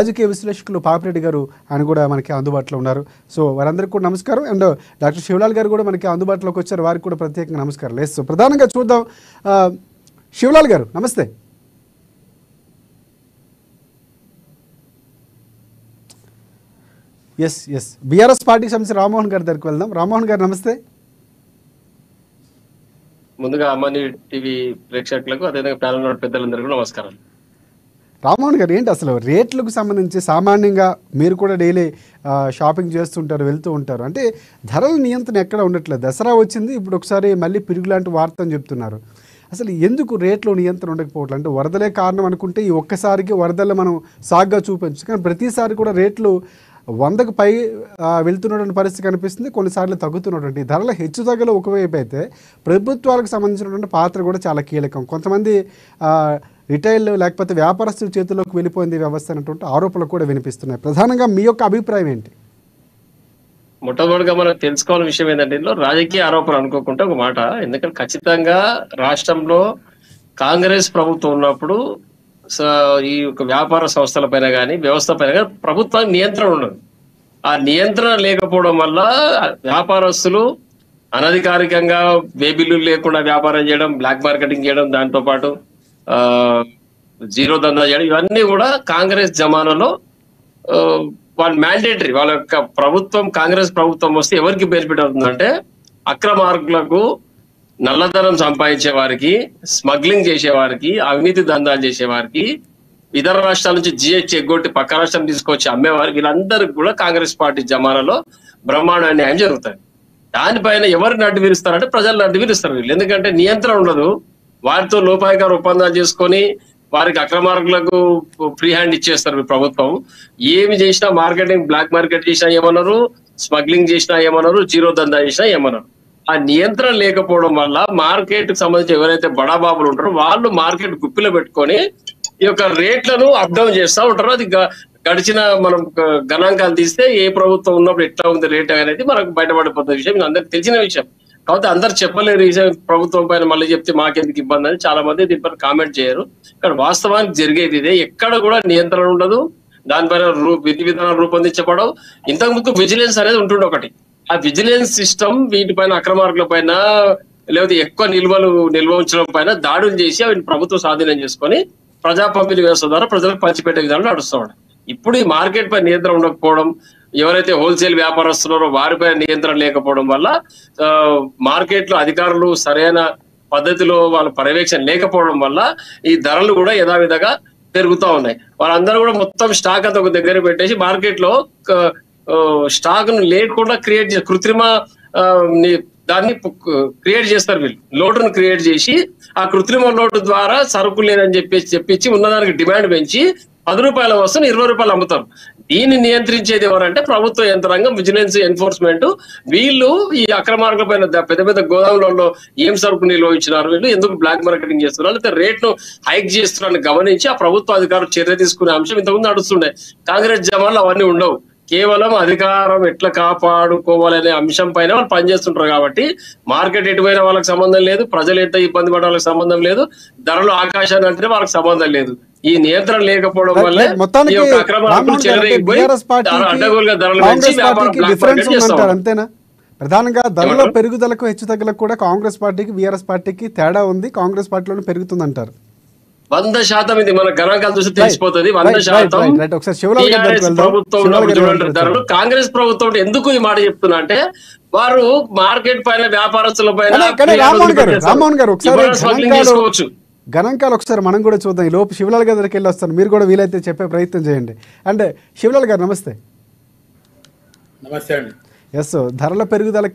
రాజకీయ విశ్లేషకులు పాపిరెడ్డి గారు ఆయన కూడా మనకి అందుబాటులో ఉన్నారు. సో వారందరికీ కూడా నమస్కారం. అండ్ డాక్టర్ శివలాల్ గారు కూడా మనకి అందుబాటులోకి వచ్చారు. వారికి కూడా ప్రత్యేకంగా నమస్కారం. లేదు ప్రధానంగా చూద్దాం. శివలాల్ గారు నమస్తే. ఎస్ బీఆర్ఎస్ పార్టీకి సంబంధించి రామ్మోహన్ గారి దగ్గరికి వెళ్దాం. రామ్మోహన్ గారు నమస్తే. ముందుగా అమ్మని టీవీ ప్రేక్షకులకు అదేవిధంగా ప్యానల్ పెద్దలందరికీ నమస్కారం. రామ్మోహన్ గారు ఏంటి అసలు రేట్లకు సంబంధించి సామాన్యంగా మీరు కూడా డైలీ షాపింగ్ చేస్తుంటారు, వెళ్తూ ఉంటారు, అంటే ధరల నియంత్రణ ఎక్కడ ఉండట్లేదు. దసరా వచ్చింది, ఇప్పుడు ఒకసారి మళ్ళీ పిరుగు లాంటి వార్త అని చెప్తున్నారు. అసలు ఎందుకు రేట్లో నియంత్రణ ఉండకపోవట్లేదు? అంటే వరదలే కారణం అనుకుంటే ఈ ఒక్కసారికి వరదల్లో మనం సాగ్గా చూపించు, కానీ ప్రతిసారి కూడా రేట్లు 100కు పై వెళ్తున్నటువంటి పరిస్థితి కనిపిస్తుంది. కొన్నిసార్లు తగ్గుతున్నటువంటి ధరల హెచ్చుతగ్గులు ఒకవైపు అయితే ప్రభుత్వాలకు సంబంధించినటువంటి పాత్ర కూడా చాలా కీలకం. కొంతమంది రిటైల్ లేకపోతే వ్యాపారస్తుల చేతుల్లోకి వెళ్ళిపోయింది వ్యవస్థ అనేటువంటి ఆరోపణలు కూడా వినిపిస్తున్నాయి. ప్రధానంగా మీ యొక్క అభిప్రాయం ఏంటి? మొట్టమొదటిగా మనం తెలుసుకోవాల్సిన విషయం ఏంటంటే ఇందులో రాజకీయ ఆరోపణ అనుకోకుండా ఒక మాట. ఎందుకంటే ఖచ్చితంగా రాష్ట్రంలో కాంగ్రెస్ ప్రభుత్వం ఉన్నప్పుడు ఈ యొక్క వ్యాపార సంస్థల పైన కానీ వ్యవస్థ పైన కానీ ప్రభుత్వానికి నియంత్రణ ఉండదు. ఆ నియంత్రణ లేకపోవడం వల్ల వ్యాపారస్తులు అనధికారికంగా బిల్లులు లేకుండా వ్యాపారం చేయడం, బ్లాక్ మార్కెటింగ్ చేయడం, దాంతో పాటు జీరో దందా చేయడం, ఇవన్నీ కూడా కాంగ్రెస్ జమానాలో వాళ్ళు మ్యాండేటరీ. వాళ్ళ యొక్క ప్రభుత్వం కాంగ్రెస్ ప్రభుత్వం వస్తే ఎవరికి బెనిఫిట్ అవుతుందంటే అక్రమార్కులకు, నల్లధనం సంపాదించే వారికి, స్మగ్లింగ్ చేసే వారికి, అవినీతి దందాలు చేసే వారికి, ఇతర రాష్ట్రాల నుంచి జిఎస్టీ ఎగ్గొట్టి పక్క రాష్ట్రం తీసుకొచ్చి అమ్మేవారికి, వీళ్ళందరికీ కూడా కాంగ్రెస్ పార్టీ జమానాలో బ్రహ్మాండ న్యాయం జరుగుతుంది. దానిపైన ఎవరు నడ్డు విరుస్తారంటే ప్రజలు నడ్డు విరుస్తారు వీళ్ళు. ఎందుకంటే నియంత్రణ ఉండదు. వారితో లోపాయకార ఒప్పందాలు చేసుకొని వారికి అక్రమార్కులకు ఫ్రీ హ్యాండ్ ఇచ్చేస్తారు ప్రభుత్వం. ఏమి చేసినా మార్కెటింగ్, బ్లాక్ మార్కెట్ చేసినా ఏమన్నారు, స్మగ్లింగ్ చేసినా ఏమన్నారు, జీరో దందా చేసినా ఏమన్నారు. ఆ నియంత్రణ లేకపోవడం వల్ల మార్కెట్ కి సంబంధించి ఎవరైతే బడాబాబులు ఉంటారో వాళ్ళు మార్కెట్ గుప్పిలో పెట్టుకొని ఈ యొక్క రేట్లను అప్ డౌన్ చేస్తూ ఉంటారు. అది గడిచిన మనం గణాంకాలు తీస్తే ఏ ప్రభుత్వం ఉన్నప్పుడు ఎట్లా ఉంది రేట్ అనేది మనకు బయటపడిపోతున్న విషయం, అందరికి తెలిసిన విషయం. కాబట్టి అందరు చెప్పలేరు ఈ ప్రభుత్వం పైన మళ్ళీ చెప్తే మాకెందుకు ఇబ్బంది అని చాలా మంది దీనిపైన కామెంట్ చేయరు. కానీ వాస్తవానికి జరిగేది ఇదే. ఎక్కడ కూడా నియంత్రణ ఉండదు, దానిపైన విధి విధానాలు రూపొందించబడవు. ఇంతకుముందు విజిలెన్స్ అనేది ఉంటుండే ఒకటి. ఆ విజిలెన్స్ సిస్టమ్ వీటిపైన అక్రమార్కుల పైన లేకపోతే ఎక్కువ నిల్వ ఉంచడం పైన దాడులు చేసి అవి ప్రభుత్వం స్వాధీనం చేసుకొని ప్రజా పంపిణీ వ్యవస్థ ద్వారా ప్రజలకు పంచిపెట్టే విధానం నడుస్తూ ఉంటాయి. ఇప్పుడు ఈ మార్కెట్ పై నియంత్రణ ఉండకపోవడం, ఎవరైతే హోల్సేల్ వ్యాపారస్తున్నారో వారిపై నియంత్రణ లేకపోవడం వల్ల మార్కెట్ లో అధికారులు సరైన పద్ధతిలో వాళ్ళ పర్యవేక్షణ లేకపోవడం వల్ల ఈ ధరలు కూడా యథావిధంగా పెరుగుతూ ఉన్నాయి. వాళ్ళందరూ కూడా మొత్తం స్టాక్ అంతా ఒక దగ్గర పెట్టేసి మార్కెట్ లో స్టాక్ ను లేకుండా కృత్రిమ దాన్ని క్రియేట్ చేస్తారు వీళ్ళు. లోటును క్రియేట్ చేసి ఆ కృత్రిమ లోటు ద్వారా సరుకు లేదని చెప్పించి ఉన్నదానికి డిమాండ్ పెంచి 10 రూపాయల వస్తువుని 20 రూపాయలు అమ్ముతారు. దీన్ని నియంత్రించేది ఎవరంటే ప్రభుత్వ యంత్రాంగం, విజిలెన్స్, ఎన్ఫోర్స్మెంట్. వీళ్ళు ఈ అక్రమార్కుల పైన పెద్ద పెద్ద గోదాములలో ఏం సరుకు నిల్వ ఇచ్చినారు, వీళ్ళు ఎందుకు బ్లాక్ మార్కెటింగ్ చేస్తున్నారు, లేకపోతే రేట్ను హైక్ చేస్తున్నారని గమనించి ఆ ప్రభుత్వ అధికారులు చర్య తీసుకునే అంశం ఇంతకుముందు నడుస్తుండే. కాంగ్రెస్ జమానాలు అవన్నీ ఉండవు. కేవలం అధికారం ఎట్లా కాపాడుకోవాలనే అంశం పైన వాళ్ళు పనిచేస్తుంటారు. కాబట్టి మార్కెట్ ఎటువైనా వాళ్ళకి సంబంధం లేదు, ప్రజలు ఎట్లా ఇబ్బంది పడే వాళ్ళకి సంబంధం లేదు, ధరలు ఆకాశాన్ని అంటే వాళ్ళకి సంబంధం లేదు. ఈ నియంత్రణ లేకపోవడం వల్ల అంతేనా? ప్రధానంగా ధరల పెరుగుదలకు హెచ్చుతగ్గులకు కూడా కాంగ్రెస్ పార్టీకి బీఆర్ఎస్ పార్టీకి తేడా ఉంది. కాంగ్రెస్ పార్టీలోనే పెరుగుతుందంటారు. 100% ఇది మన గణాంకాలు చూసి తెలిసిపోతుంది. 100% ప్రభుత్వం ధరలు. కాంగ్రెస్ ప్రభుత్వం ఎందుకు ఈ మాట చెప్తున్నా అంటే వారు మార్కెట్ పైన వ్యాపారస్తుల పైన రామ్మోహన్ గారు ఒకసారి గణాంకాలు ఒకసారి మనం కూడా చూద్దాం. ఈ లోపు శివలాల్ గారి దగ్గరికి వెళ్ళి వస్తాను, మీరు కూడా వీలైతే చెప్పే ప్రయత్నం చేయండి. అంటే శివలాల్ గారు నమస్తే. నమస్తే అండి. ఎస్, ధరల పెరుగుదలకి